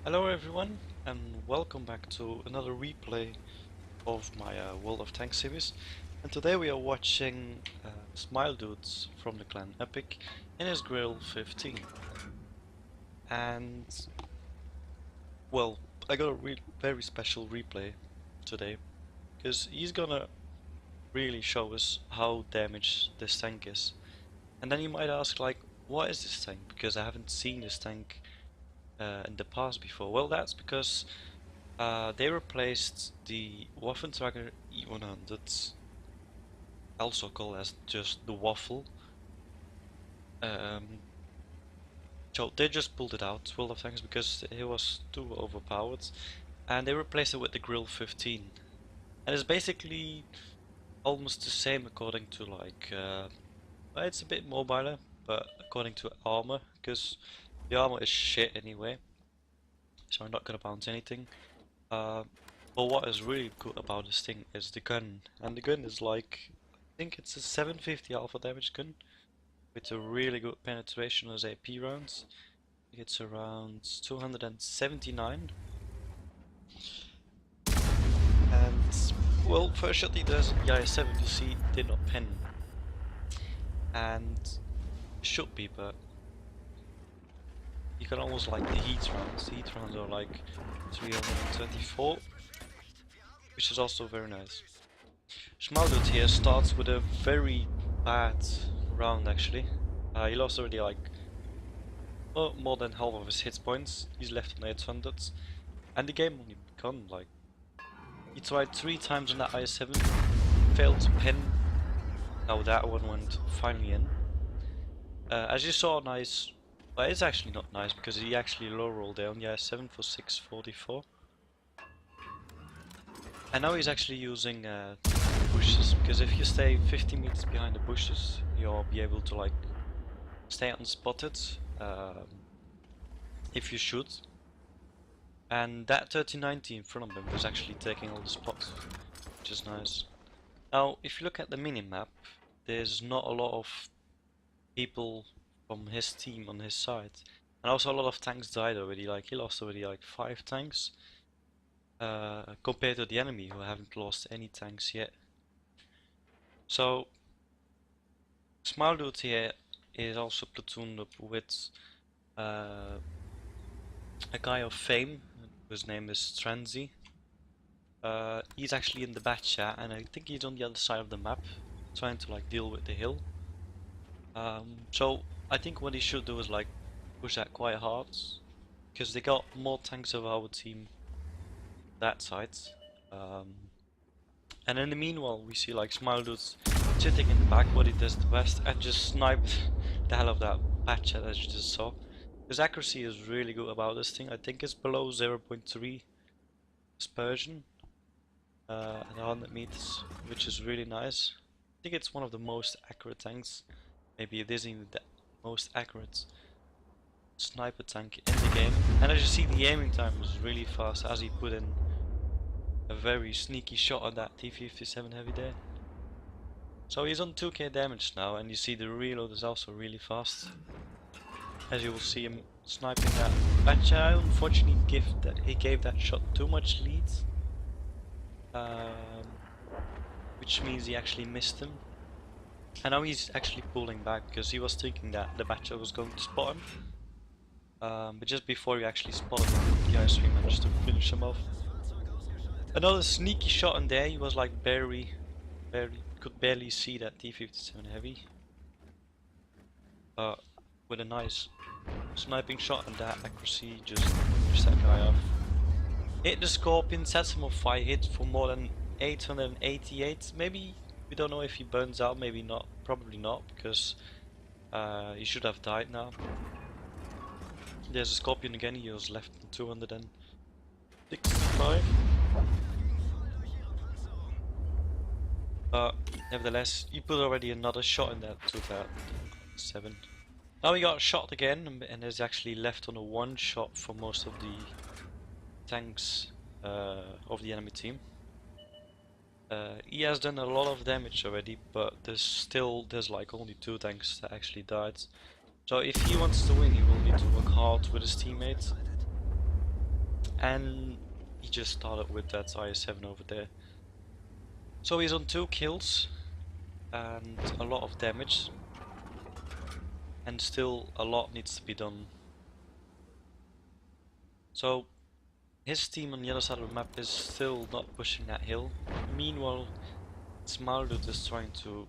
Hello everyone, and welcome back to another replay of my World of Tanks series. And today we are watching SmileDude from the clan Epic in his Grille 15. And well, I got a very special replay today because he's gonna really show us how damaged this tank is. And then you might ask, like, what is this tank? Because I haven't seen this tank in the past before. Well, that's because they replaced the Waffentrager E100, also called as just the Waffle. So they just pulled it out, World of Tanks, because it was too overpowered, and they replaced it with the Grille 15. And it's basically almost the same according to, like, it's a bit mobiler, but according to armor, because the armor is shit anyway, so I'm not gonna bounce anything. But what is really good about this thing is the gun, and the gun is like, I think it's a 750 alpha damage gun with a really good penetration as AP rounds. It's around 279, and well, first shot he does the IS-7, you see, did not pen, and should be, but you can almost like the heat rounds. The heat rounds are like 324, which is also very nice. SmileDude here starts with a very bad round actually. He lost already like more than half of his hit points. He's left on 800, and the game only begun. Like, he tried 3 times on that IS-7, failed to pin. Now that one went finally in. As you saw, nice. But it's actually not nice because he actually low rolled down the IS-7 for 644. And now he's actually using bushes, because if you stay 50 meters behind the bushes, you'll be able to like stay unspotted if you shoot. And that 3090 in front of him was actually taking all the spots, which is nice. Now, if you look at the mini-map, there's not a lot of people from his team on his side, and also a lot of tanks died already. Like, he lost already like 5 tanks compared to the enemy, who haven't lost any tanks yet. So SmileDude here is also platooned up with a guy of fame whose name is Transi. He's actually in the bat chat, and I think he's on the other side of the map trying to like deal with the hill. So I think what he should do is like push that quite hard, because they got more tanks of our team that side. And in the meanwhile, we see like SmileDude sitting in the back, what he does the best, and just sniped the hell of that patch as you just saw. His accuracy is really good about this thing. I think it's below 0.3 dispersion at 100 meters, which is really nice. I think it's one of the most accurate tanks. Maybe it is even the most accurate sniper tank in the game. And as you see, the aiming time was really fast as he put in a very sneaky shot on that T57 heavy there. So he's on 2k damage now, and you see the reload is also really fast, as you will see him sniping that batch. Unfortunately he gave that shot too much lead, which means he actually missed him. And now he's actually pulling back because he was thinking that the Batcher was going to spot him. But just before he actually spotted him, the IS-3 managed to finish him off. Another sneaky shot in there. He was like could barely see that T57 heavy. But with a nice sniping shot and that accuracy, just pushed that guy off. Hit the Scorpion, sets him on fire, hit for more than 888. Maybe, we don't know if he burns out, maybe not, probably not, because he should have died now. There's a Scorpion again, he was left in 265. But nevertheless, he put already another shot in that to that 7. Now he got shot again, and is actually left on a 1 shot for most of the tanks of the enemy team. He has done a lot of damage already, but there's like only 2 tanks that actually died. So if he wants to win, he will need to work hard with his teammates. And he just started with that IS-7 over there. So he's on 2 kills and a lot of damage. And still a lot needs to be done. So his team on the other side of the map is still not pushing that hill. Meanwhile, SmileDude is trying to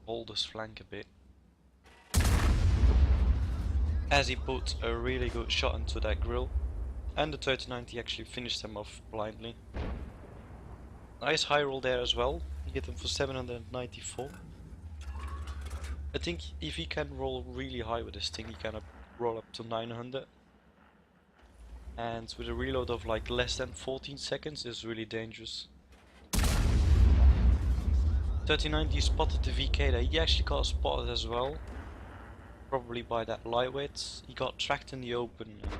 hold his flank a bit, as he put a really good shot into that Grille, and the 3090 actually finished him off blindly. Nice high roll there as well, he hit him for 794. I think if he can roll really high with this thing, he can roll up to 900. And with a reload of like less than 14 seconds is really dangerous. 3090 spotted the VK there, he actually got spotted as well. Probably by that lightweight. He got tracked in the open and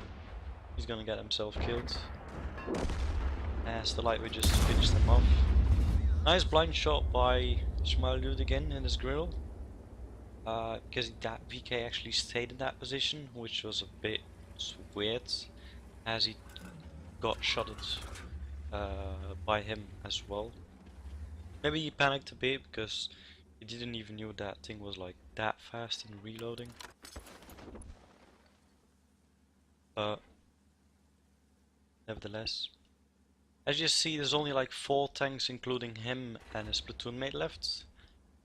he's gonna get himself killed. As the lightweight just finished him off. Nice blind shot by SmileDude again in his Grille. Because that VK actually stayed in that position, which was a bit weird, as he got shotted by him as well. Maybe he panicked a bit because he didn't even know that thing was like that fast in reloading. But nevertheless, as you see, there's only like 4 tanks including him and his platoon mate left.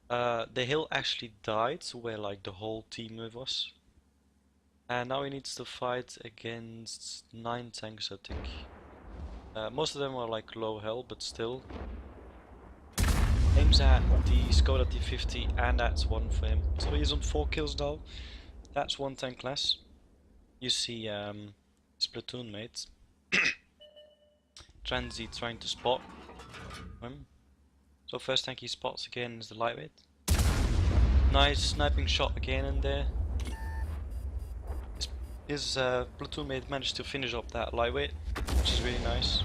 The hill actually died where like the whole team was. And now he needs to fight against 9 tanks, I think. Most of them are like low health, but still. Aims at the Skoda T50 and that's 1 for him. So he's on 4 kills now. That's 1 tank less. You see his platoon mate Transi trying to spot him. So first tank he spots again is the lightweight. Nice sniping shot again in there. His platoon mate managed to finish up that lightweight, which is really nice.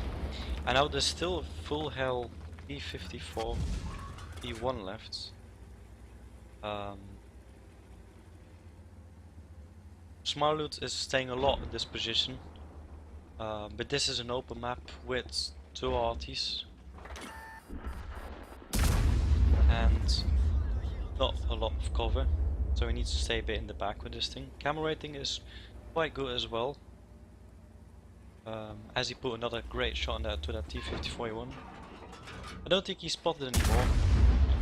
And now there's still a full hell P54 P1 left. SmileDude is staying a lot in this position, but this is an open map with 2 arties and not a lot of cover, so he needs to stay a bit in the back with this thing. Camera rating is quite good as well, as he put another great shot on that to that T54A1. I don't think he's spotted anymore.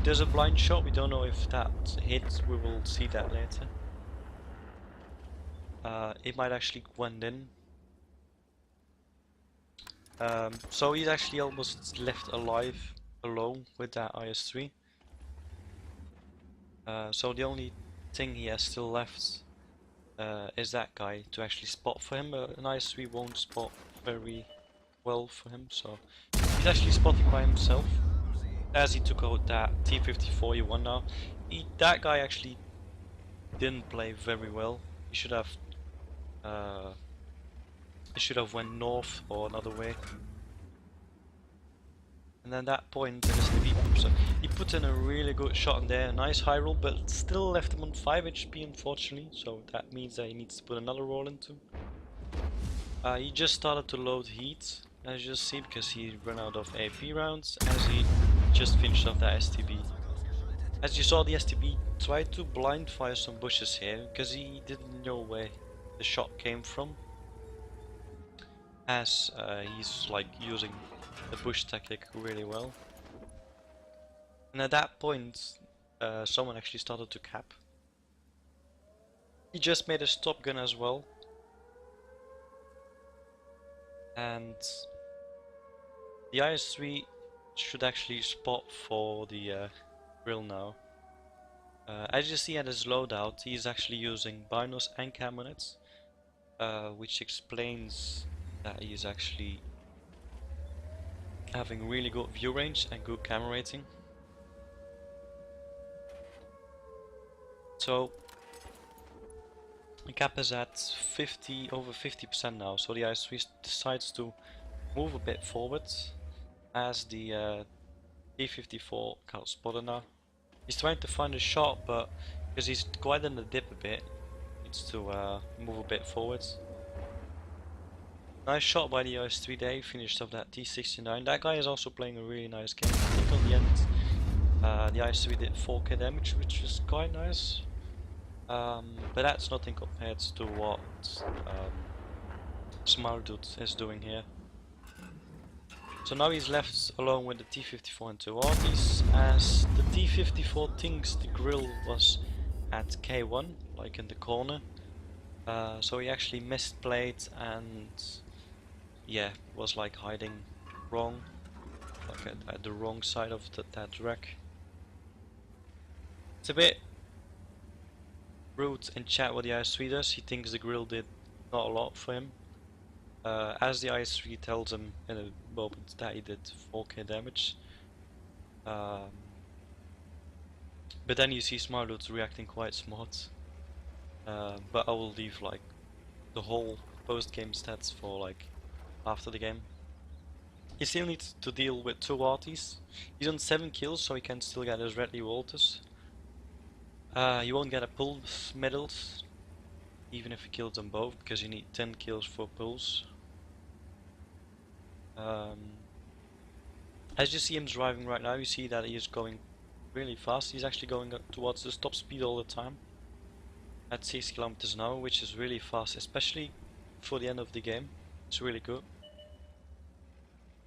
There's a blind shot, we don't know if that hit, we will see that later. It might actually went in. So he's actually almost left alive alone with that IS-3. So the only thing he has still left is that guy to actually spot for him. An IS-3 won't spot very well for him, so he's actually spotting by himself. As he took out that T54E1 now. That guy actually didn't play very well. He should have went north or another way. And then that point so he put in a really good shot in there, a nice high roll, but still left him on 5 HP unfortunately, so that means that he needs to put another roll into. He just started to load heat, as you see, because he ran out of AP rounds, as he just finished off that STB. As you saw, the STB tried to blind fire some bushes here, because he didn't know where the shot came from, as he's like using the bush tactic really well. And at that point, someone actually started to cap. He just made a stop gun as well. And the IS-3 should actually spot for the Grille now. As you see at his loadout, he's actually using binos and camera nets, which explains that he is actually having really good view range and good camera rating. So the cap is at over 50% now, so the IS-3 decides to move a bit forwards as the T-54 got spotted now. He's trying to find a shot, but because he's quite in the dip a bit, needs to move a bit forwards. Nice shot by the IS-3 there, finished off that T-69. That guy is also playing a really nice game. I think on the end, the IS-3 did 4k damage, which is quite nice. But that's nothing compared to what SmileDude is doing here. So now he's left alone with the T-54 and two arties, as the T-54 thinks the Grille was at K1, like in the corner. So he actually misplayed and yeah, was like hiding wrong, like at the wrong side of that wreck. It's a bit rude in chat what the IS-3 does. He thinks the Grille did not a lot for him. As the IS-3 tells him in a moment that he did 4k damage. But then you see SmileDude reacting quite smart. But I will leave like the whole post-game stats for like after the game. He still needs to deal with two arties. He's on 7 kills, so he can still get his Redley Walters. You won't get a pulse medals, even if he kills them both, because you need 10 kills for pulse. As you see him driving right now, you see that he is going really fast. He's actually going towards the top speed all the time at 6 kilometers an hour, which is really fast, especially for the end of the game. It's really good.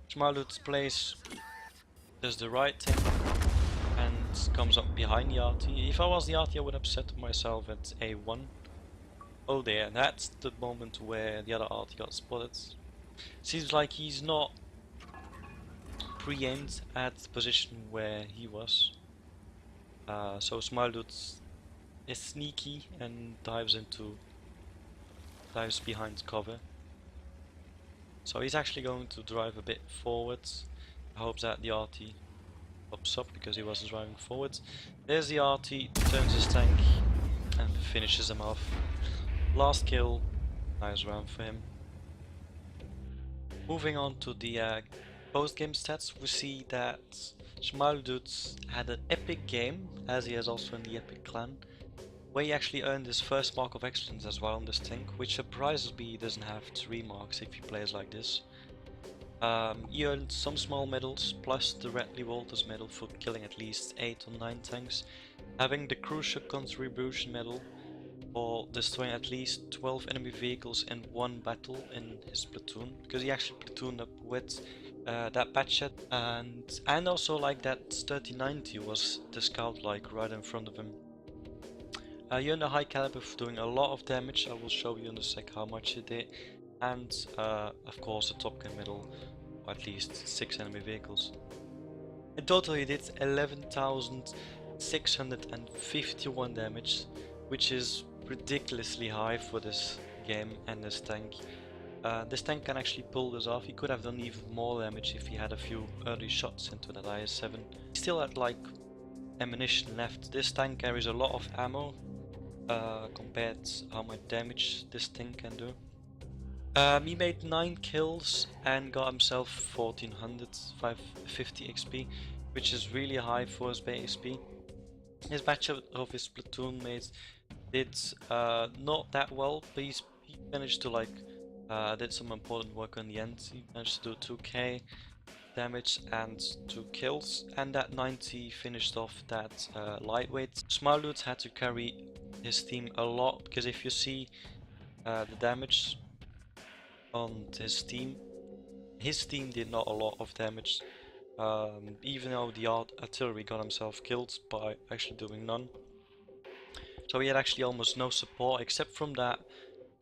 SmileDude plays, does the right thing and comes up behind the RT. If I was the RT, I would have set myself at A1. Oh there, that's the moment where the other RT got spotted. Seems like he's not pre-aimed at the position where he was. So SmileDude is sneaky and dives behind cover. So he's actually going to drive a bit forwards. I hope that the RT pops up because he wasn't driving forwards. There's the RT, turns his tank and finishes him off. Last kill, nice round for him. Moving on to the post-game stats, we see that SmileDude had an epic game, as he has also in the epic clan, where he actually earned his first mark of excellence as well on this tank, which surprises me he doesn't have 3 marks if he plays like this. He earned some small medals, plus the Redley Walters medal for killing at least 8 or 9 tanks, having the crucial contribution medal for destroying at least 12 enemy vehicles in one battle in his platoon, because he actually platooned up with that Patchet, and also like that 3090 was the scout like right in front of him. He earned a high caliber for doing a lot of damage. I will show you in a sec how much he did, and of course a Top Gun medal for at least 6 enemy vehicles. In total he did 11,651 damage, which is ridiculously high for this game and this tank. This tank can actually pull this off. He could have done even more damage if he had a few early shots into that IS-7. He still had like ammunition left. This tank carries a lot of ammo compared to how much damage this thing can do. He made 9 kills and got himself 1450 XP, which is really high for his base XP. His batch of his platoon mates did not that well, but he managed to like did some important work on the end. He managed to do 2k damage and 2 kills, and that 90 finished off that lightweight. SmileDude had to carry his team a lot, because if you see the damage on his team did not a lot of damage, even though the artillery got himself killed by actually doing none. So he had actually almost no support except from that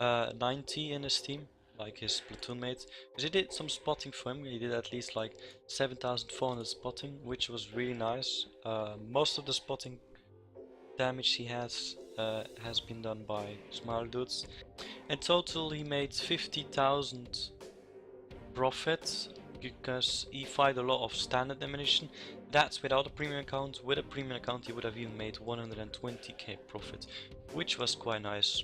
90 in his team, like his platoon mates, because he did some spotting for him. He did at least like 7,400 spotting, which was really nice. Most of the spotting damage he has been done by SmileDude. In total he made 50,000 profit, because he fired a lot of standard ammunition. That's without a premium account. With a premium account he would have even made 120k profit, which was quite nice.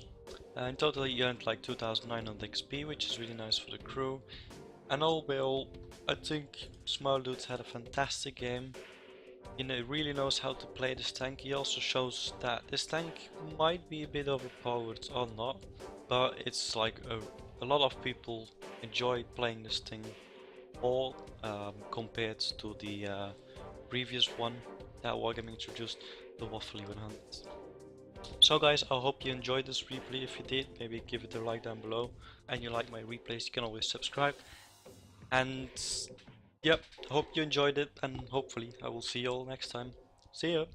In total he earned like 2,900 XP, which is really nice for the crew. And all by all, I think SmileDude had a fantastic game. He really knows how to play this tank. He also shows that this tank might be a bit overpowered or not, but it's like a lot of people enjoy playing this thing more compared to the previous one that Wargaming introduced, the Waffly 100. So guys, I hope you enjoyed this replay. If you did, maybe give it a like down below. And you like my replays, you can always subscribe. And yep, hope you enjoyed it, and hopefully I will see you all next time. See ya!